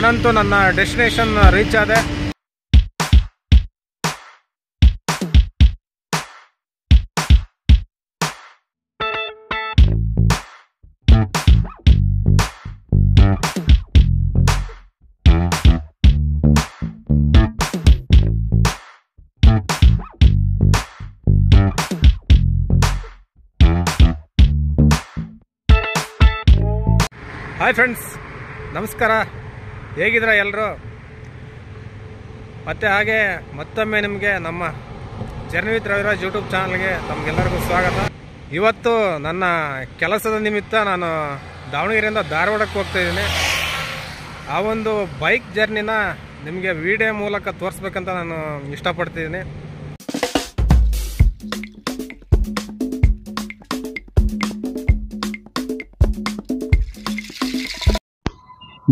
ನಾನಂತೂ ನನ್ನ destination reach ಆದೆ. ಹಾಯ್ ಫ್ರೆಂಡ್ಸ್, ನಮಸ್ಕಾರ. ಹೇಗಿದ್ದೀರಾ ಎಲ್ಲರೂ? ಮತ್ತು ಹಾಗೆ ಮತ್ತೊಮ್ಮೆ ನಿಮಗೆ ನಮ್ಮ ಜರ್ನಿ ವಿತ್ ರವಿರಾಜ್ ಯೂಟ್ಯೂಬ್ ಚಾನಲ್ಗೆ ತಮಗೆಲ್ಲರಿಗೂ ಸ್ವಾಗತ. ಇವತ್ತು ನನ್ನ ಕೆಲಸದ ನಿಮಿತ್ತ ನಾನು ದಾವಣಗೆರೆಯಿಂದ ಧಾರವಾಡಕ್ಕೆ ಹೋಗ್ತಾಯಿದ್ದೀನಿ. ಆ ಒಂದು ಬೈಕ್ ಜರ್ನಿನ ನಿಮಗೆ ವಿಡಿಯೋ ಮೂಲಕ ತೋರಿಸ್ಬೇಕಂತ ನಾನು ಇಷ್ಟಪಡ್ತಿದ್ದೀನಿ.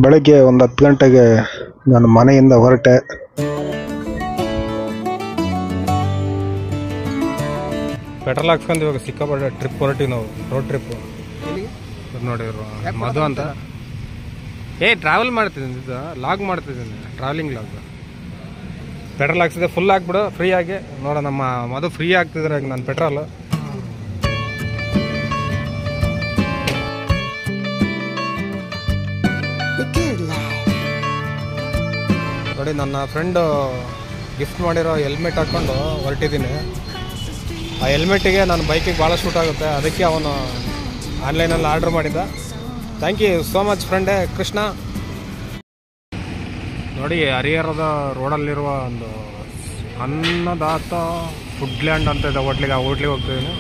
ಬೆಳಗ್ಗೆ ಒಂದು 10 ಗಂಟೆಗೆ ನಾನು ಮನೆಯಿಂದ ಹೊರಟೆ. ಪೆಟ್ರೋಲ್ ಹಾಕ್ಸ್ಕೊಂಡು ಇವಾಗ ಸಿಕ್ಕಾಪಟ್ಟೆ ಟ್ರಿಪ್ ಹೊರಟಿವಿ ನಾವು, ರೋಡ್ ಟ್ರಿಪ್. ನೋಡಿದ್ರು ಮಧು ಅಂತ ಟ್ರಾವೆಲ್ ಮಾಡ್ತಿದ್ದೀನಿ, ಲಾಗ್ ಮಾಡ್ತಿದ್ದೀನಿ, ಟ್ರಾವೆಲಿಂಗ್ ಲಾಗ್. ಪೆಟ್ರೋಲ್ ಹಾಕ್ಸಿದೆ, ಫುಲ್ ಹಾಕ್ಬಿಡು ಫ್ರೀ ಆಗಿ. ನೋಡ ನಮ್ಮ ಮಧು ಫ್ರೀ ಆಗ್ತಿದ್ರೆ ನಾನು ಪೆಟ್ರೋಲ್. ನೋಡಿ, ನನ್ನ ಫ್ರೆಂಡು ಗಿಫ್ಟ್ ಮಾಡಿರೋ ಹೆಲ್ಮೆಟ್ ಹಾಕ್ಕೊಂಡು ಹೊರಟಿದ್ದೀನಿ. ಆ ಹೆಲ್ಮೆಟ್ಟಿಗೆ ನನ್ನ ಬೈಕಿಗೆ ಭಾಳ ಶೂಟ್ ಆಗುತ್ತೆ, ಅದಕ್ಕೆ ಅವನು ಆನ್ಲೈನಲ್ಲಿ ಆರ್ಡ್ರ್ ಮಾಡಿದ್ದ. ಥ್ಯಾಂಕ್ ಯು ಸೋ ಮಚ್ ಫ್ರೆಂಡೇ ಕೃಷ್ಣ. ನೋಡಿ, ಹರಿಹರದ ರೋಡಲ್ಲಿರುವ ಒಂದು ಅನ್ನದಾತ ಫುಡ್ಲ್ಯಾಂಡ್ ಅಂತ ಇದೆ ಹೋಟ್ಲಿಗೆ. ಆ ಹೋಟ್ಲಿಗೆ ಹೋಗ್ತಿದ್ದೀನಿ.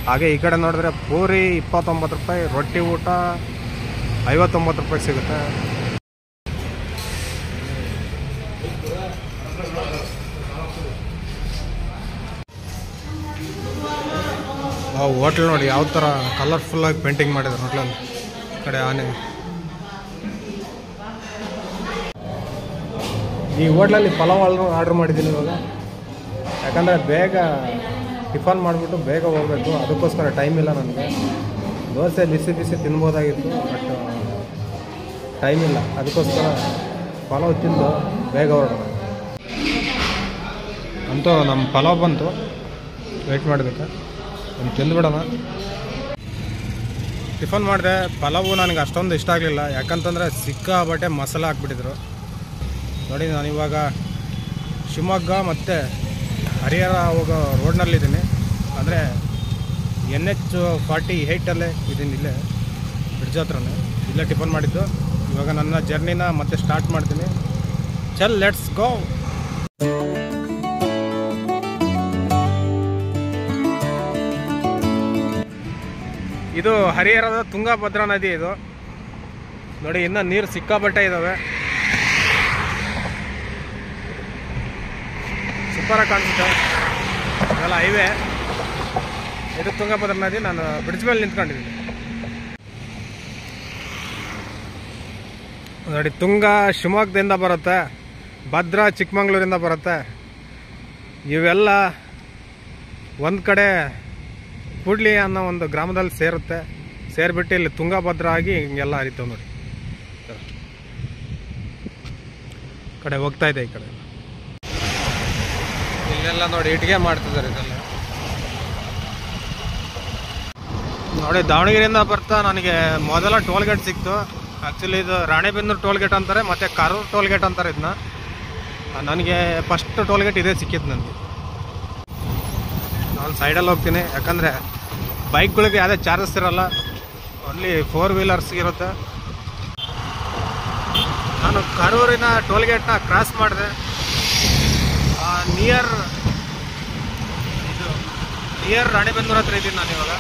ಹಾಗೆ ಈ ಕಡೆ ನೋಡಿದ್ರೆ ಪೂರಿ 29 ರೂಪಾಯಿ, ರೊಟ್ಟಿ ಊಟ 59 ರೂಪಾಯಿ ಸಿಗುತ್ತೆ. ಆ ಹೋಟ್ಲ್ ನೋಡಿ ಯಾವ ಥರ ಕಲರ್ಫುಲ್ಲಾಗಿ ಪೇಂಟಿಂಗ್ ಮಾಡಿದ್ದಾರೆ ಹೋಟ್ಲಲ್ಲಿ. ಈ ಕಡೆ ಆನೆ. ಈ ಹೋಟ್ಲಲ್ಲಿ ಪಲಾವ್ ಆರ್ಡ್ರ್ ಮಾಡಿದ್ದೀನಿ ಇವಾಗ. ಯಾಕಂದರೆ ಬೇಗ ಟಿಫನ್ ಮಾಡಿಬಿಟ್ಟು ಬೇಗ ಹೋಗಬೇಕು, ಅದಕ್ಕೋಸ್ಕರ ಟೈಮ್ ಇಲ್ಲ ನನಗೆ. ದೋಸೆ ಬಿಸಿ ಬಿಸಿ ತಿನ್ಬೋದಾಗಿತ್ತು, ಬಟ್ ಟೈಮ್ ಇಲ್ಲ, ಅದಕ್ಕೋಸ್ಕರ ಪಲಾವ್ ತಿಂದು ಬೇಗ ಹೊರಡೋಣ. ಅಂತೂ ನಮ್ಮ ಪಲಾವ್ ಬಂತು, ವೆಯ್ಟ್ ಮಾಡಬೇಕು, ಒಂದು ತಿಂದುಬಿಡೋಣ. ಟಿಫನ್ ಮಾಡಿದೆ. ಪಲಾವು ನನಗೆ ಅಷ್ಟೊಂದು ಇಷ್ಟ ಆಗಲಿಲ್ಲ, ಯಾಕಂತಂದರೆ ಸಿಕ್ಕಾಬಟ್ಟೆ ಮಸಾಲೆ ಹಾಕ್ಬಿಟ್ಟಿದ್ರು. ನೋಡಿ, ನಾನಿವಾಗ ಶಿವಮೊಗ್ಗ ಮತ್ತು ಹರಿಹರ ಹೋಗೋ ರೋಡ್ನಲ್ಲಿದ್ದೀನಿ. ಅಂದರೆ NH-48 ಇದ್ದೀನಿ, ಇಲ್ಲೇ ಬ್ರಿಡ್ಜ್ ಹತ್ರನೇ. ಇಲ್ಲೇ ಟಿಫನ್ ಮಾಡಿದ್ದು. ಇವಾಗ ನನ್ನ ಜರ್ನಿನ ಮತ್ತೆ ಸ್ಟಾರ್ಟ್ ಮಾಡ್ತೀನಿ. ಚಲ್, ಲೆಟ್ಸ್ ಗೋ. ಇದು ಹರಿಹರದ ತುಂಗಭದ್ರಾ ನದಿ. ಇದು ನೋಡಿ, ಇನ್ನೂ ನೀರು ಸಿಕ್ಕಾಬಟ್ಟೆ ಇದ್ದಾವೆ. ಸೂಪರಾಗಿ ಕಾಣಿಸುತ್ತೆ. ಇದೆಲ್ಲ ಹೈವೇ. ಇದು ತುಂಗಭದ್ರಾ ನದಿ. ನಾನು ಬ್ರಿಡ್ಜ್ ಮೇಲೆ ನಿಂತ್ಕೊಂಡಿದ್ದೀನಿ. ನೋಡಿ, ತುಂಗ ಶಿವಮೊಗ್ಗದಿಂದ ಬರುತ್ತೆ, ಭದ್ರಾ ಚಿಕ್ಕಮಂಗ್ಳೂರಿಂದ ಬರುತ್ತೆ. ಇವೆಲ್ಲ ಒಂದು ಕಡೆ ಕೂಡ್ಲಿ ಅನ್ನೋ ಒಂದು ಗ್ರಾಮದಲ್ಲಿ ಸೇರುತ್ತೆ. ಸೇರಿಬಿಟ್ಟು ಇಲ್ಲಿ ತುಂಗಭದ್ರಾ ಆಗಿ ಹಿಂಗೆಲ್ಲ ಹರಿತಾವೆ. ನೋಡಿ, ಕಡೆ ಹೋಗ್ತಾ ಇದೆ. ಈ ಕಡೆ ಇಲ್ಲೆಲ್ಲ ನೋಡಿ ಇಟ್ಟಿಗೆ ಮಾಡ್ತಿದ್ದಾರೆ. ಇದೆಲ್ಲ ನೋಡಿ, ದಾವಣಗೆರೆಯಿಂದ ಬರ್ತಾ ನನಗೆ ಮೊದಲ ಟೋಲ್ಗೇಟ್ ಸಿಕ್ತು. ಆ್ಯಕ್ಚುಲಿ ಇದು ರಾಣೆಬೆನ್ನೂರು ಟೋಲ್ಗೇಟ್ ಅಂತಾರೆ, ಮತ್ತು ಕಾರೂರು ಟೋಲ್ಗೇಟ್ ಅಂತಾರೆ ಇದನ್ನ. ನನಗೆ ಫಸ್ಟ್ ಟೋಲ್ಗೇಟ್ ಇದೇ ಸಿಕ್ಕಿತ್ತು ನನಗೆ. ನಾನು ಸೈಡಲ್ಲಿ ಹೋಗ್ತೀನಿ, ಯಾಕಂದರೆ ಬೈಕ್ಗಳಿಗೆ ಯಾವುದೇ ಚಾರ್ಜಸ್ ಇರೋಲ್ಲ, ಓನ್ಲಿ 4 ವೀಲರ್ಸ್ಗೆ ಇರುತ್ತೆ. ನಾನು ಕಾರೂರಿನ ಟೋಲ್ಗೇಟ್ನ ಕ್ರಾಸ್ ಮಾಡಿದೆ. ನಿಯರ್ ರಾಣೆಬೆನ್ನೂರು ಹತ್ರ ಇದ್ದೀನಿ ನಾನು ಇವಾಗ.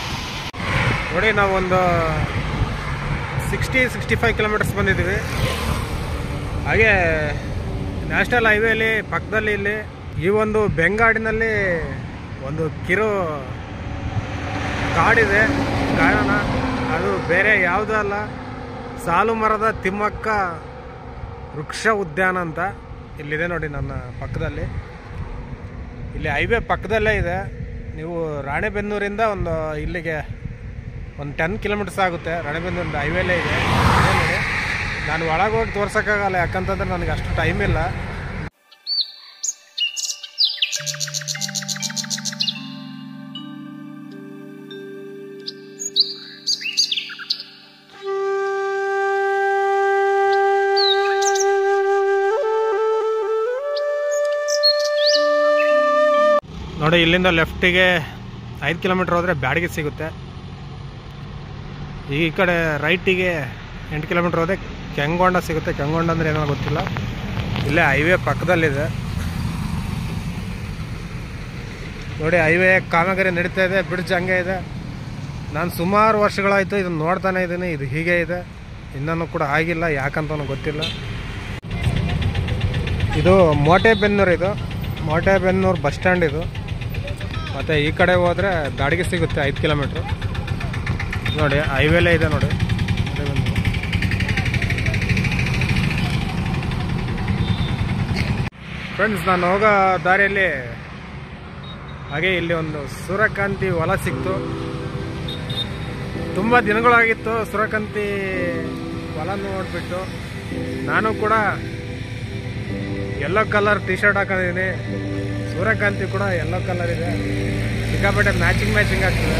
ನೋಡಿ, ನಾವೊಂದು 60-65 ಕಿಲೋಮೀಟರ್ಸ್ ಬಂದಿದ್ದೀವಿ. ಹಾಗೆ ನ್ಯಾಷನಲ್ ಹೈವೇಲಿ ಪಕ್ಕದಲ್ಲಿ ಇಲ್ಲಿ ಈ ಒಂದು ಬೆಂಗಾಡಿನಲ್ಲಿ ಒಂದು ಕಿರು ಕಾಡಿದೆ. ಕಾರಣ ಅದು ಬೇರೆ ಯಾವುದೂ ಅಲ್ಲ, ಸಾಲು ಮರದ ತಿಮ್ಮಕ್ಕ ವೃಕ್ಷ ಉದ್ಯಾನ ಅಂತ ಇಲ್ಲಿದೆ. ನೋಡಿ, ನನ್ನ ಪಕ್ಕದಲ್ಲಿ ಇಲ್ಲಿ ಹೈವೇ ಪಕ್ಕದಲ್ಲೇ ಇದೆ. ನೀವು ರಾಣೆಬೆನ್ನೂರಿಂದ ಒಂದು ಇಲ್ಲಿಗೆ ಒಂದು 10 ಕಿಲೋಮೀಟರ್ಸ್ ಆಗುತ್ತೆ. ರಾಣೆಬೆನ್ನೂರಿಂದ ಹೈವೇಲೇ ಇದೆ. ನೋಡಿ, ನಾನು ಒಳಗೆ ಹೋಗಿ ತೋರ್ಸೋಕ್ಕಾಗಲ್ಲ, ಯಾಕಂತಂದ್ರೆ ನನಗೆ ಅಷ್ಟು ಟೈಮ್ ಇಲ್ಲ. ನೋಡಿ, ಇಲ್ಲಿಂದ ಲೆಫ್ಟಿಗೆ 5 ಕಿಲೋಮೀಟ್ರ್ ಹೋದರೆ ಬ್ಯಾಡಗಿ ಸಿಗುತ್ತೆ. ಈ ಕಡೆ ರೈಟಿಗೆ 8 ಕಿಲೋಮೀಟ್ರ್ ಹೋದರೆ ಕೆಂಗೊಂಡ ಸಿಗುತ್ತೆ. ಕೆಂಗೊಂಡ ಅಂದರೆ ಏನೋ ಗೊತ್ತಿಲ್ಲ, ಇಲ್ಲೇ ಹೈವೇ ಪಕ್ಕದಲ್ಲಿದೆ. ನೋಡಿ, ಹೈವೇ ಕಾಮಗಾರಿ ನಡೀತಾ ಇದೆ, ಬ್ರಿಡ್ಜ್ ಹಂಗೆ ಇದೆ. ನಾನು ಸುಮಾರು ವರ್ಷಗಳಾಯಿತು ಇದನ್ನು ನೋಡ್ತಾನೆ ಇದ್ದೀನಿ, ಇದು ಹೀಗೆ ಇದೆ, ಇನ್ನೂ ಕೂಡ ಆಗಿಲ್ಲ, ಯಾಕಂತ ಗೊತ್ತಿಲ್ಲ. ಇದು ಮೋಟೆಬೆನ್ನೂರು, ಇದು ಮೋಟೆಬೆನ್ನೂರು ಬಸ್ ಸ್ಟ್ಯಾಂಡ್ ಇದು. ಮತ್ತು ಈ ಕಡೆ ಹೋದರೆ ಬ್ಯಾಡಗಿ ಸಿಗುತ್ತೆ 5 ಕಿಲೋಮೀಟ್ರು. ನೋಡಿ, ಹೈವೇಲೇ ಇದೆ ನೋಡಿ. ಫ್ರೆಂಡ್ಸ್, ನಾನು ಹೋಗೋ ದಾರಿಯಲ್ಲಿ ಹಾಗೆ ಇಲ್ಲಿ ಒಂದು ಸೂರ್ಯಕಾಂತಿ ಹೊಲ ಸಿಕ್ತು. ತುಂಬ ದಿನಗಳಾಗಿತ್ತು ಸೂರ್ಯಕಾಂತಿ ಹೊಲ ನೋಡಿಬಿಟ್ಟು. ನಾನು ಕೂಡ ಯೆಲ್ಲೋ ಕಲರ್ ಟಿ ಶರ್ಟ್ ಹಾಕೊಂಡಿದ್ದೀನಿ, ಸೂರ್ಯಕಾಂತಿ ಕೂಡ ಯೆಲ್ಲೋ ಕಲರ್ ಇದೆ, ಸಿಕ್ಕಾಪಟ್ಟೆ ಮ್ಯಾಚಿಂಗ್ ಆಗ್ತದೆ.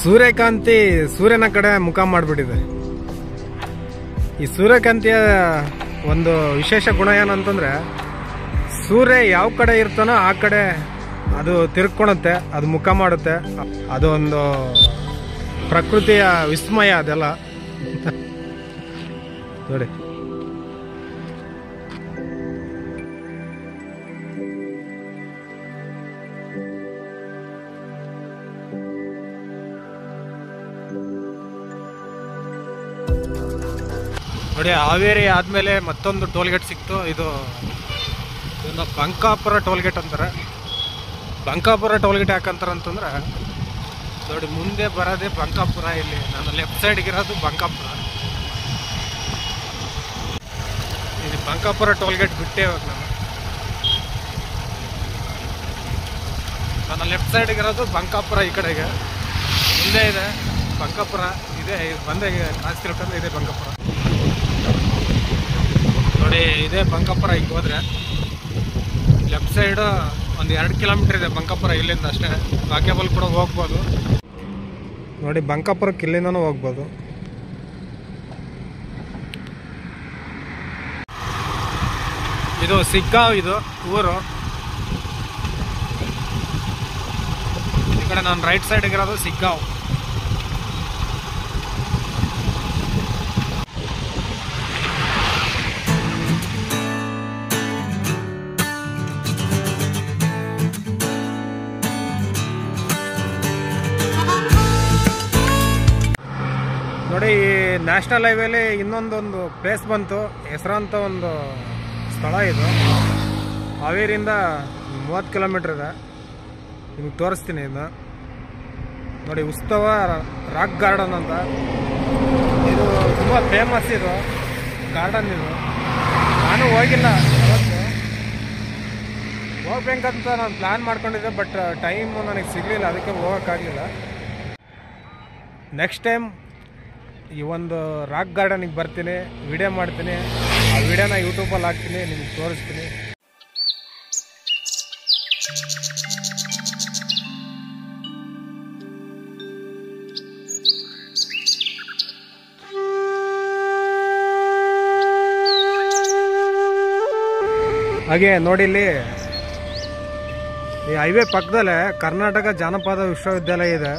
ಸೂರ್ಯಕಾಂತಿ ಸೂರ್ಯನ ಕಡೆ ಮುಖ ಮಾಡಿಬಿಟ್ಟಿದೆ. ಈ ಸೂರ್ಯಕಾಂತಿಯ ಒಂದು ವಿಶೇಷ ಗುಣ ಏನಂತಂದರೆ, ಸೂರ್ಯ ಯಾವ ಕಡೆ ಇರ್ತಾನೋ ಆ ಕಡೆ ಅದು ತಿರ್ಕೊಳುತ್ತೆ, ಅದು ಮುಖ ಮಾಡುತ್ತೆ. ಅದು ಒಂದು ಪ್ರಕೃತಿಯ ವಿಸ್ಮಯ ಅದೆಲ್ಲ. ನೋಡಿ, ನೋಡಿ, ಹಾವೇರಿ ಆದಮೇಲೆ ಮತ್ತೊಂದು ಟೋಲ್ಗೇಟ್ ಸಿಕ್ತು. ಇದು ಬಂಕಾಪುರ ಟೋಲ್ಗೇಟ್ ಅಂತಾರೆ. ಬಂಕಾಪುರ ಟೋಲ್ಗೇಟ್ ಯಾಕಂತಾರೆ ಅಂತಂದ್ರೆ, ನೋಡಿ ಮುಂದೆ ಬರೋದೇ ಬಂಕಾಪುರ. ಇಲ್ಲಿ ನಾನು ಲೆಫ್ಟ್ ಸೈಡ್ಗಿರೋದು ಬಂಕಾಪುರ. ಇಲ್ಲಿ ಬಂಕಾಪುರ ಟೋಲ್ಗೇಟ್ ಬಿಟ್ಟೆ ಇವಾಗ ನಾನು ಲೆಫ್ಟ್ ಸೈಡ್ಗಿರೋದು ಬಂಕಾಪುರ. ಈ ಕಡೆಗೆ ಮುಂದೆ ಇದೆ ಬಂಕಾಪುರ, ಇದೆ ಬಂದೆ ಕಾಸು ತಿಳ್ಕೊಂಡು ಇದೆ ಬಂಕಾಪುರ. ನೋಡಿ, ಇದೇ ಬಂಕಾಪುರ. ಈಗ ಹೋದರೆ ಲೆಫ್ಟ್ ಸೈಡು ಒಂದು 2 ಕಿಲೋಮೀಟ್ರ್ ಇದೆ ಬಂಕಾಪುರ ಇಲ್ಲಿಂದ ಅಷ್ಟೇ. ವಾಕ್ಯಬಲ್ ಕೂಡ ಹೋಗ್ಬೋದು. ನೋಡಿ, ಬಂಕಾಪುರಕ್ಕೆ ಇಲ್ಲಿಂದನೂ ಹೋಗ್ಬೋದು. ಇದು ಸಿಗ್ಗಾಂವ್, ಇದು ಊರು. ಈ ಕಡೆ ನಾನು ರೈಟ್ ಸೈಡ್ಗಿರೋದು ಸಿಗ್ಗಾಂವ್. ನೋಡಿ, ಈ ನ್ಯಾಷನಲ್ ಹೈವೇಲಿ ಇನ್ನೊಂದೊಂದು ಪ್ಲೇಸ್ ಬಂತು, ಹೆಸರಾಂತ ಒಂದು ಸ್ಥಳ ಇದು. ಹಾವೇರಿಯಿಂದ 30 ಕಿಲೋಮೀಟ್ರ್ ಇದೆ. ನಿಮ್ಗೆ ತೋರಿಸ್ತೀನಿ ಇದನ್ನ. ನೋಡಿ, ಉತ್ಸವ ರಾಕ್ ಗಾರ್ಡನ್ ಅಂತ. ಇದು ತುಂಬ ಫೇಮಸ್ ಇದು ಗಾರ್ಡನ್. ಇದು ನಾನು ಹೋಗಿಲ್ಲ, ಅವತ್ತು ಹೋಗ್ಬೇಕಂತ ನಾನು ಪ್ಲ್ಯಾನ್ ಮಾಡ್ಕೊಂಡಿದ್ದೆ, ಬಟ್ ಟೈಮು ನನಗೆ ಸಿಗಲಿಲ್ಲ, ಅದಕ್ಕೆ ಹೋಗೋಕ್ಕಾಗಲಿಲ್ಲ. ನೆಕ್ಸ್ಟ್ ಟೈಮ್ ಈ ಒಂದು ರಾಕ್ ಗಾರ್ಡನಿಗೆ ಬರ್ತೀನಿ, ವಿಡಿಯೋ ಮಾಡ್ತೀನಿ. ಆ ವಿಡಿಯೋನ ಯೂಟ್ಯೂಬಲ್ಲಿ ಹಾಕ್ತೀನಿ, ನಿಮ್ಗೆ ತೋರಿಸ್ತೀನಿ. ಹಾಗೆ ನೋಡಿ, ಇಲ್ಲಿ ಈ ಹೈವೇ ಪಕ್ಕದಲ್ಲೇ ಕರ್ನಾಟಕ ಜಾನಪದ ವಿಶ್ವವಿದ್ಯಾಲಯ ಇದೆ.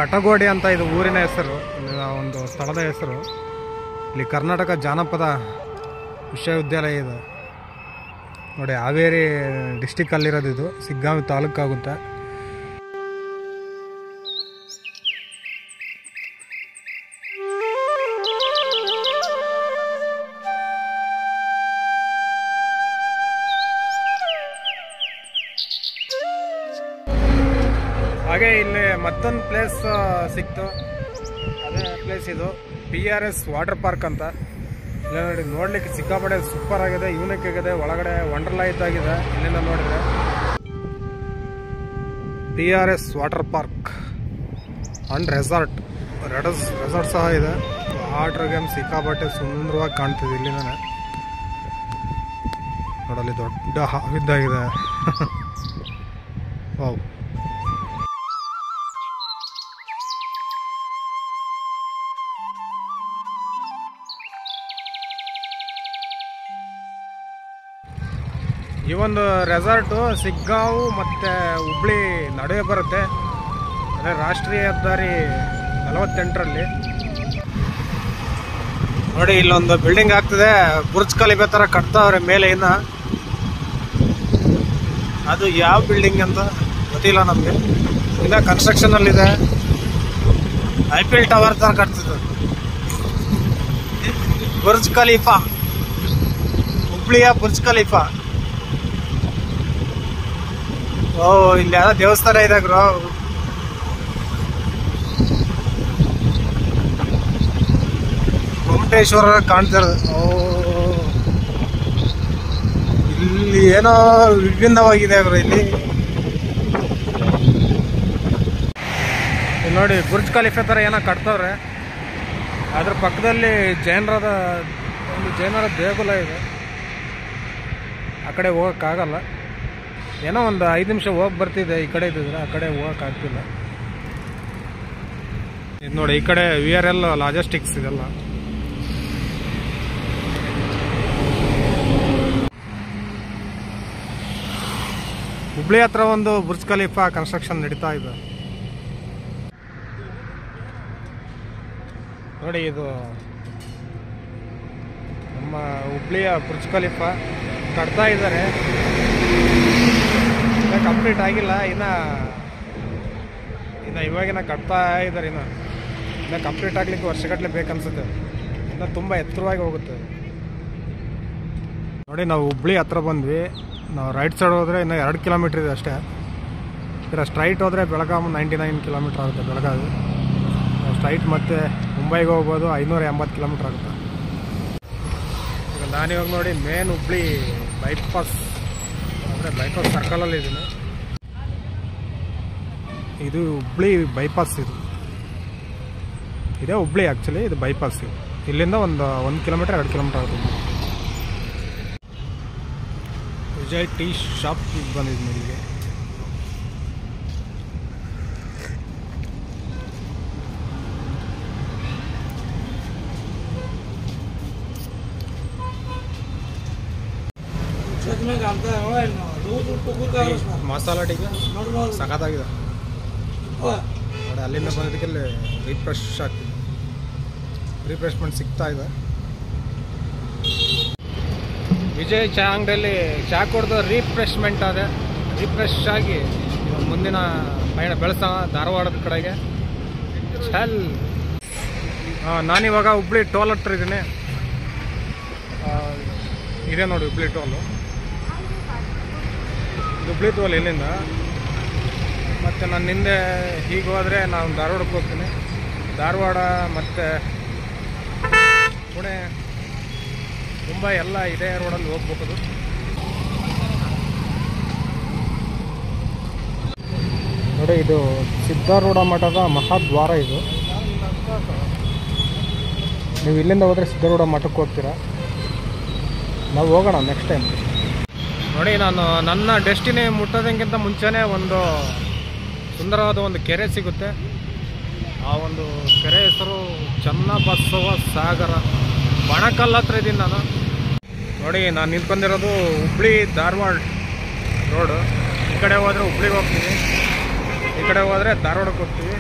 ಘಟಗೋಡಿ ಅಂತ ಇದು ಊರಿನ ಹೆಸರು, ಒಂದು ಸ್ಥಳದ ಹೆಸರು. ಇಲ್ಲಿ ಕರ್ನಾಟಕ ಜಾನಪದ ವಿಶ್ವವಿದ್ಯಾಲಯ ಇದೆ ನೋಡಿ. ಹಾವೇರಿ ಡಿಸ್ಟಿಕ್ಕಲ್ಲಿರೋದು ಇದು, ಸಿಗ್ಗಾಂವ್ ತಾಲೂಕಾಗುತ್ತೆ. ಹಾಗೆ ಇಲ್ಲಿ ಮತ್ತೊಂದು ಪ್ಲೇಸ್ ಸಿಕ್ತು, ಅದೇ ಪ್ಲೇಸ್ ಇದು PRS ವಾಟರ್ ಪಾರ್ಕ್ ಅಂತ. ಇಲ್ಲ ನೋಡಿ, ನೋಡ್ಲಿಕ್ಕೆ ಸಿಕ್ಕಾಪಟ್ಟೆ ಸೂಪರ್ ಆಗಿದೆ, ಯೂನಿಕ್ ಆಗಿದೆ. ಒಳಗಡೆ ವಂಡರ್ಲಾ ಇದ್ದಾಗಿದೆ. ಇಲ್ಲಿಂದ ನೋಡಿದ್ರೆ PRS water park. And resort resort ಸಹ ಇದೆ. ವಾಟರ್ ಗೇಮ್ ಸಿಕ್ಕಾಪಟ್ಟೆ ಸುಂದರವಾಗಿ ಕಾಣ್ತಿದೆ ಇಲ್ಲಿ. ನಾನು ನೋಡಲ್ಲಿ ದೊಡ್ಡ ಹಾವಿದ್ದಾಗಿದೆ. ವಾವ್. ಈ ಒಂದು ರೆಸಾರ್ಟು ಸಿಗ್ಗಾಂವ್ ಮತ್ತು ಹುಬ್ಳಿ ನಡುವೆ ಬರುತ್ತೆ. ಅಂದರೆ ರಾಷ್ಟ್ರೀಯ ಹೆದ್ದಾರಿ 48ರಲ್ಲಿ. ನೋಡಿ ಇಲ್ಲೊಂದು ಬಿಲ್ಡಿಂಗ್ ಆಗ್ತಿದೆ. ಬುರ್ಜ್ ಖಲೀಫಾ ಥರ ಕಟ್ತಾವ್ರೆ ಮೇಲೆ. ಇನ್ನು ಅದು ಯಾವ ಬಿಲ್ಡಿಂಗ್ ಅಂತ ಗೊತ್ತಿಲ್ಲ ನಮಗೆ. ಇನ್ನು ಕನ್ಸ್ಟ್ರಕ್ಷನಲ್ಲಿದೆ. ಐಫಿಲ್ ಟವರ್ ಥರ ಕಟ್ತಿದೆ. ಬುರ್ಜ್ ಖಲೀಫಾ, ಹುಬ್ಳಿಯ ಬುರ್ಜ್ ಖಲೀಫಾ. ಓ, ಇಲ್ಲಿ ಯಾವ್ದೋ ದೇವಸ್ಥಾನ ಇದೆ ಗುರು. ಗೊಮ್ಮಟೇಶ್ವರ ಕಾಣ್ತಿರೋದು. ಓ, ಇಲ್ಲಿ ಏನೋ ವಿಭಿನ್ನವಾಗಿದೆ ಗುರು. ಇಲ್ಲಿ ನೋಡಿ ಬುರ್ಜ್ ಖಲೀಫಾ ಥರ ಏನೋ ಕಟ್ತವ್ರೆ. ಅದ್ರ ಪಕ್ಕದಲ್ಲಿ ಜೈನರ ದೇಗುಲ ಇದೆ. ಆ ಕಡೆ ಹೋಗೋಕ್ಕಾಗಲ್ಲ. ಏನೋ ಒಂದು 5 ನಿಮಿಷ ಹೋಗಿ ಬರ್ತಿದೆ. ಈ ಕಡೆ ಇದ್ದಿದ್ರೆ ಆ ಕಡೆ ಹೋಗೋಕ್ಕಾಗ್ತಿಲ್ಲ. ಇದು ನೋಡಿ, ಈ ಕಡೆ VRL ಲಾಜಿಸ್ಟಿಕ್ಸ್ ಇದೆಲ್ಲ. ಹುಬ್ಳಿ ಹತ್ರ ಒಂದು ಬುರ್ಜ್ ಖಲೀಫಾ ಕನ್ಸ್ಟ್ರಕ್ಷನ್ ನಡೀತಾ ಇದೆ. ನೋಡಿ, ಇದು ನಮ್ಮ ಹುಬ್ಳಿಯ ಬುರ್ಜ್ ಖಲೀಫಾ ಕಟ್ತಾ ಇದ್ದಾರೆ. ಕಂಪ್ಲೀಟ್ ಆಗಿಲ್ಲ. ಇನ್ನು ಇವಾಗಿನ ಕಟ್ತಾ ಇದ್ದಾರೆ. ಇನ್ನು ಕಂಪ್ಲೀಟ್ ಆಗ್ಲಿಕ್ಕೆ ವರ್ಷಗಟ್ಟಲೆ ಬೇಕನ್ಸುತ್ತೆ. ಇನ್ನು ತುಂಬ ಎತ್ತರವಾಗಿ ಹೋಗುತ್ತೆ. ನೋಡಿ, ನಾವು ಹುಬ್ಳಿ ಹತ್ರ ಬಂದ್ವಿ. ನಾವು ರೈಟ್ ಸೈಡ್ ಹೋದರೆ ಇನ್ನು 2 ಕಿಲೋಮೀಟ್ರ್ ಇದೆ ಅಷ್ಟೇ. ಇದರ ಸ್ಟ್ರೈಟ್ ಹೋದರೆ ಬೆಳಗಾಂ 99 ಕಿಲೋಮೀಟ್ರ್ ಆಗುತ್ತೆ. ಬೆಳಗಾವಿ ಸ್ಟ್ರೈಟ್ ಮತ್ತೆ ಮುಂಬೈಗೆ ಹೋಗ್ಬೋದು. 580 ಕಿಲೋಮೀಟ್ರ್ ಆಗುತ್ತೆ. ಈಗ ನಾನಿವಾಗ ನೋಡಿ ಮೇನ್ ಹುಬ್ಳಿ ಬೈಪಾಸ್, ಅಂದರೆ ಬೈಪಾಸ್ ಸರ್ಕಲಲ್ಲಿ ಇದ್ದೀನಿ. ಇದು ಹುಬ್ಳಿ ಬೈಪಾಸ್. ಇದೇ ಹುಬ್ಳಿ ಆ್ಯಕ್ಚುಲಿ. ಇದು ಬೈಪಾಸ್. ಇಲ್ಲಿಂದ ಒಂದು 1 ಕಿಲೋಮೀಟ್ರ್ 2 ಕಿಲೋಮೀಟ್ರ್ ಆಗುತ್ತೆ. ವಿಜಯ್ ಟೀ ಶಾಪ್ ಬಂದಿದ್ದು ಇಲ್ಲಿಗೆ. ಮಸಾಲ ಟೀಗೆ ಸಖತ್ತಾಗಿದೆ ನೋಡಿ. ಅಲ್ಲಿಂದ ಬಂದಿದ್ದಕ್ಕೆ ಇಲ್ಲಿ ರಿಫ್ರೆಶ್ ಆಗ್ತಿದೆ. ರಿಫ್ರೆಶ್ಮೆಂಟ್ ಸಿಗ್ತಾ ಇದೆ. ವಿಜಯ್ ಚಹಾ ಅಂಗಡಿಯಲ್ಲಿ ಚಹಾ ಕುಡಿದು ರಿಫ್ರೆಶ್ಮೆಂಟ್ ಆದ. ರಿಫ್ರೆಶ್ ಆಗಿ ಮುಂದಿನ ಪಯಣ ಬೆಳೆಸೋಣ ಧಾರವಾಡದ ಕಡೆಗೆ. ಚಲ್. ನಾನಿವಾಗ ಹುಬ್ಳಿ ಟೋಲ್ ಹತ್ರ ಇದ್ದೀನಿ. ಇದೇ ನೋಡಿ ಹುಬ್ಳಿ ಟೋಲು. ಹುಬ್ಳಿ ಟೋಲ್ ಇಲ್ಲಿಂದ. ಮತ್ತು ನಾನು ಹಿಂದೆ ಹೀಗೆ ಹೋದರೆ ನಾನು ಧಾರವಾಡಕ್ಕೆ ಹೋಗ್ತೀನಿ. ಧಾರವಾಡ ಮತ್ತು ಪುಣೆ, ಮುಂಬೈ ಎಲ್ಲ ಇದೇ ರೋಡಲ್ಲಿ ಹೋಗ್ಬೇಕು. ನೋಡಿ, ಇದು ಸಿದ್ಧಾರೂಢ ಮಠದ ಮಹಾದ್ವಾರ. ಇದು ನೀವು ಇಲ್ಲಿಂದ ಹೋದರೆ ಸಿದ್ಧಾರೂಢ ಮಠಕ್ಕೆ ಹೋಗ್ತೀರಾ. ನಾವು ಹೋಗೋಣ ನೆಕ್ಸ್ಟ್ ಟೈಮ್. ನೋಡಿ, ನಾನು ನನ್ನ ಡೆಸ್ಟಿನಿ ಮುಟ್ಟೋದಕ್ಕಿಂತ ಮುಂಚೆನೇ ಒಂದು ಸುಂದರವಾದ ಒಂದು ಕೆರೆ ಸಿಗುತ್ತೆ. ಆ ಒಂದು ಕೆರೆ ಹೆಸರು ಚನ್ನಬಸವ ಸಾಗರ. ಬಣಕಲ್ ಹತ್ರ ಇದ್ದೀನಿ ನಾನು. ನೋಡಿ, ನಾನು ನಿಂತ್ಕೊಂಡಿರೋದು ಹುಬ್ಳಿ ಧಾರವಾಡ ರೋಡು. ಈ ಕಡೆ ಹೋದರೆ ಹುಬ್ಳಿಗೆ ಹೋಗ್ತೀವಿ, ಈ ಕಡೆ ಹೋದರೆ ಧಾರವಾಡಕ್ಕೆ ಹೋಗ್ತೀವಿ.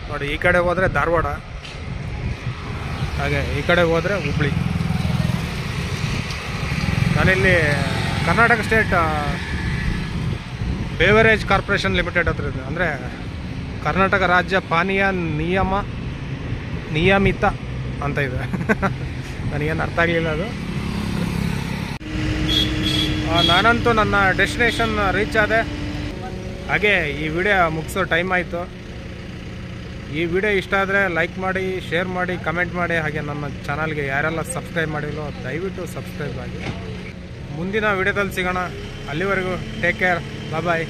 ನೋಡಿ, ಈ ಕಡೆ ಹೋದರೆ ಧಾರವಾಡ, ಹಾಗೆ ಈ ಕಡೆ ಹೋದರೆ ಹುಬ್ಳಿ. ನಾನಿಲ್ಲಿ Karnataka state beverage corporation limited ಹತ್ರ ಇದೆ. ಅಂದರೆ ಕರ್ನಾಟಕ ರಾಜ್ಯ ಪಾನೀಯ ನಿಯಮಿತ ಅಂತ ಇದೆ. ನನಗೇನು ಅರ್ಥ ಆಗಲಿಲ್ಲ ಅದು. ನಾನಂತೂ ನನ್ನ ಡೆಸ್ಟಿನೇಷನ್ ರೀಚ್ ಆದೆ. ಹಾಗೆ ಈ ವಿಡಿಯೋ ಮುಗಿಸೋ ಟೈಮ್ ಆಯಿತು. ಈ ವಿಡಿಯೋ ಇಷ್ಟ ಆದರೆ ಲೈಕ್ ಮಾಡಿ, ಶೇರ್ ಮಾಡಿ, ಕಮೆಂಟ್ ಮಾಡಿ. ಹಾಗೆ ನನ್ನ ಚಾನಲ್ಗೆ ಯಾರೆಲ್ಲ ಸಬ್ಸ್ಕ್ರೈಬ್ ಮಾಡಿಲ್ಲೋ ದಯವಿಟ್ಟು ಸಬ್ಸ್ಕ್ರೈಬ್ ಆಗಿ. ಮುಂದಿನ ವಿಡಿಯೋದಲ್ಲಿ ಸಿಗೋಣ. ಅಲ್ಲಿವರೆಗೂ ಟೇಕ್ ಕೇರ್. ಬಾಯ್.